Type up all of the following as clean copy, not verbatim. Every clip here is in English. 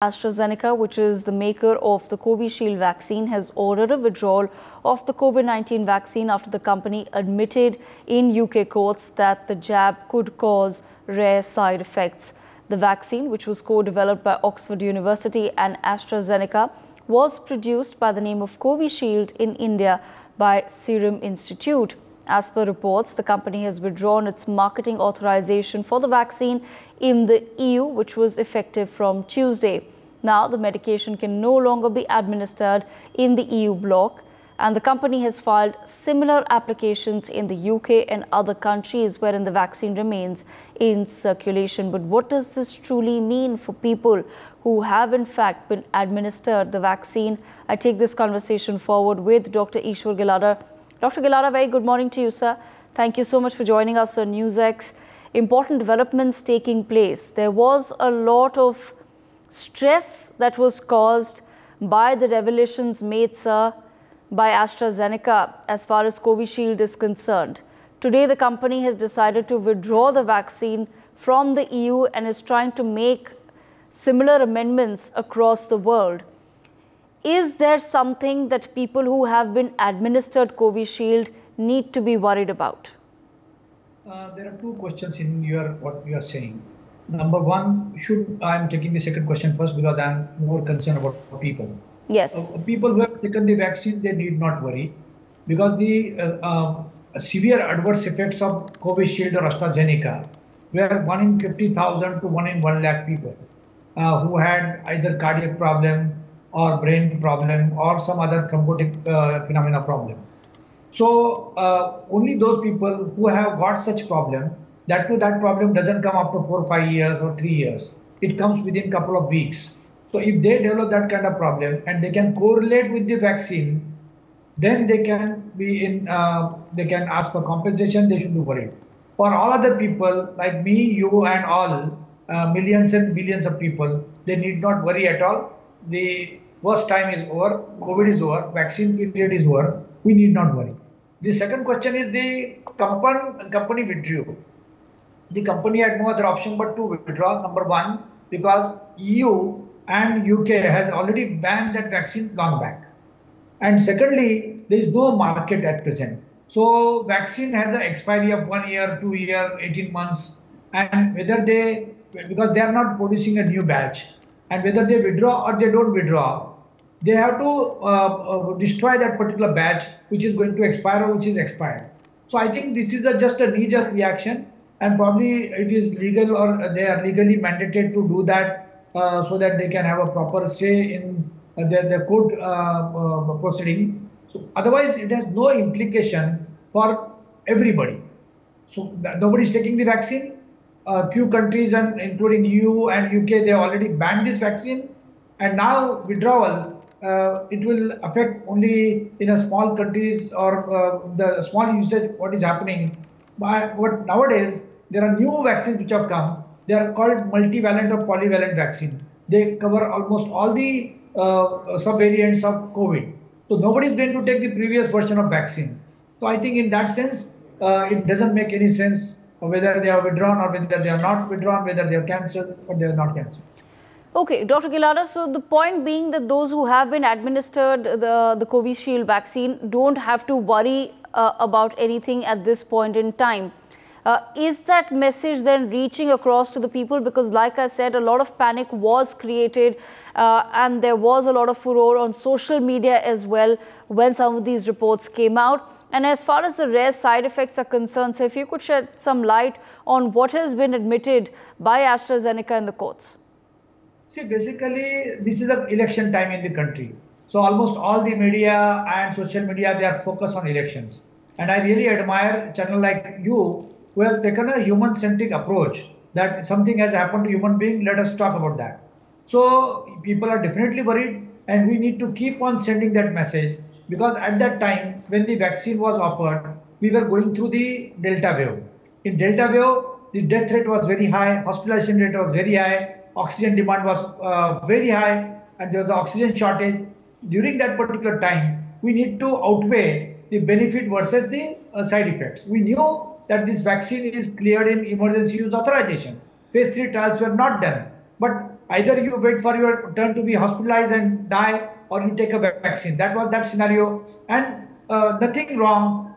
Astrazeneca, which is the maker of the Covishield vaccine, has ordered a withdrawal of the COVID-19 vaccine after the company admitted in UK courts that the jab could cause rare side effects. The vaccine, which was co-developed by Oxford University and AstraZeneca, was produced by the name of Covishield in India by Serum Institute. As per reports, the company has withdrawn its marketing authorization for the vaccine in the EU, which was effective from Tuesday. Now, the medication can no longer be administered in the EU bloc, and the company has filed similar applications in the UK and other countries wherein the vaccine remains in circulation. But what does this truly mean for people who have in fact been administered the vaccine? I take this conversation forward with Dr. Ishwar Gilada. Dr. Gilada, very good morning to you, sir. Thank you so much for joining us on NewsX. Important developments taking place. There was a lot of stress that was caused by the revelations made, sir, by AstraZeneca as far as Covishield is concerned. Today, the company has decided to withdraw the vaccine from the EU and is trying to make similar amendments across the world. Is there something that people who have been administered Covishield need to be worried about? There are two questions in what you are saying. Number one, I'm taking the second question first because I'm more concerned about people. Yes. People who have taken the vaccine, they need not worry because the severe adverse effects of Covishield or AstraZeneca were 1 in 50,000 to 1 in 1 lakh people who had either cardiac problem or brain problem or some other thrombotic phenomena problem. So only those people who have got such problem, that problem doesn't come after 4 or 5 years or 3 years. It comes within a couple of weeks. So if they develop that kind of problem and they can correlate with the vaccine, then they can be in. They can ask for compensation. They should be worried. For all other people like me, you, and all millions and billions of people, they need not worry at all. The worst time is over. COVID is over. Vaccine period is over. We need not worry. The second question is the company withdrew. The company had no other option but to withdraw. Number one, because EU and UK has already banned that vaccine long back. And secondly, there is no market at present. So vaccine has an expiry of 1 year, 2 years, 18 months. And whether because they are not producing a new batch, and whether they withdraw or they don't withdraw, they have to destroy that particular batch which is going to expire or which is expired. So I think this is just a knee-jerk reaction, and probably it is legal or they are legally mandated to do that so that they can have a proper say in the court proceeding. So otherwise, it has no implication for everybody. So nobody is taking the vaccine. Few countries, and including EU and UK, they already banned this vaccine, and now withdrawal. It will affect only in a small countries or the small usage. What is happening? But nowadays there are new vaccines which have come. They are called multivalent or polyvalent vaccine. They cover almost all the subvariants of COVID. So nobody is going to take the previous version of vaccine. So I think in that sense, it doesn't make any sense whether they are withdrawn or whether they are not withdrawn, whether they are cancelled or they are not cancelled. Okay, Dr. Gilada, so the point being that those who have been administered the Covishield vaccine don't have to worry about anything at this point in time. Is that message then reaching across to the people? Because like I said, a lot of panic was created and there was a lot of furore on social media as well when some of these reports came out. And as far as the rare side effects are concerned, so if you could shed some light on what has been admitted by AstraZeneca in the courts. See, basically, this is an election time in the country. So almost all the media and social media, they are focused on elections. And I really admire a channel like you who have taken a human-centric approach that something has happened to human being, let us talk about that. So people are definitely worried, and we need to keep on sending that message, because at that time when the vaccine was offered, we were going through the Delta wave. In Delta wave, the death rate was very high, hospitalization rate was very high, oxygen demand was very high, and there was an oxygen shortage. During that particular time, we need to outweigh the benefit versus the side effects. We knew that this vaccine is cleared in emergency use authorization. Phase 3 trials were not done. But Either you wait for your turn to be hospitalized and die, or you take a vaccine. That was that scenario, and nothing wrong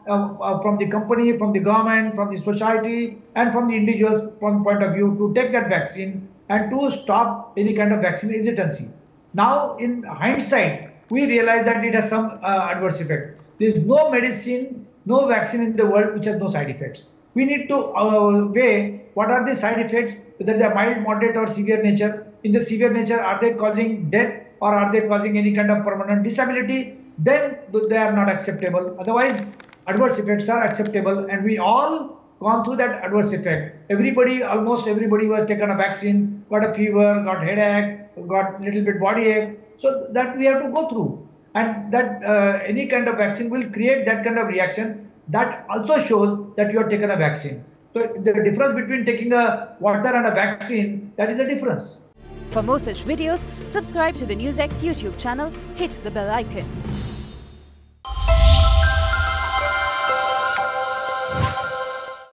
from the company, from the government, from the society, and from the individuals from point of view to take that vaccine and to stop any kind of vaccine hesitancy. Now, in hindsight, we realize that it has some adverse effect. There is no medicine, no vaccine in the world which has no side effects. We need to weigh what are the side effects, whether they are mild, moderate, or severe nature. In the severe nature, are they causing death or are they causing any kind of permanent disability? Then they are not acceptable. Otherwise, adverse effects are acceptable, and we all gone through that adverse effect. Everybody, almost everybody who has taken a vaccine, got a fever, got headache, got little bit body ache. So that we have to go through, and that any kind of vaccine will create that kind of reaction. That also shows that you have taken a vaccine. So the difference between taking a water and a vaccine, that is the difference. For more such videos, subscribe to the NewsX YouTube channel, hit the bell icon.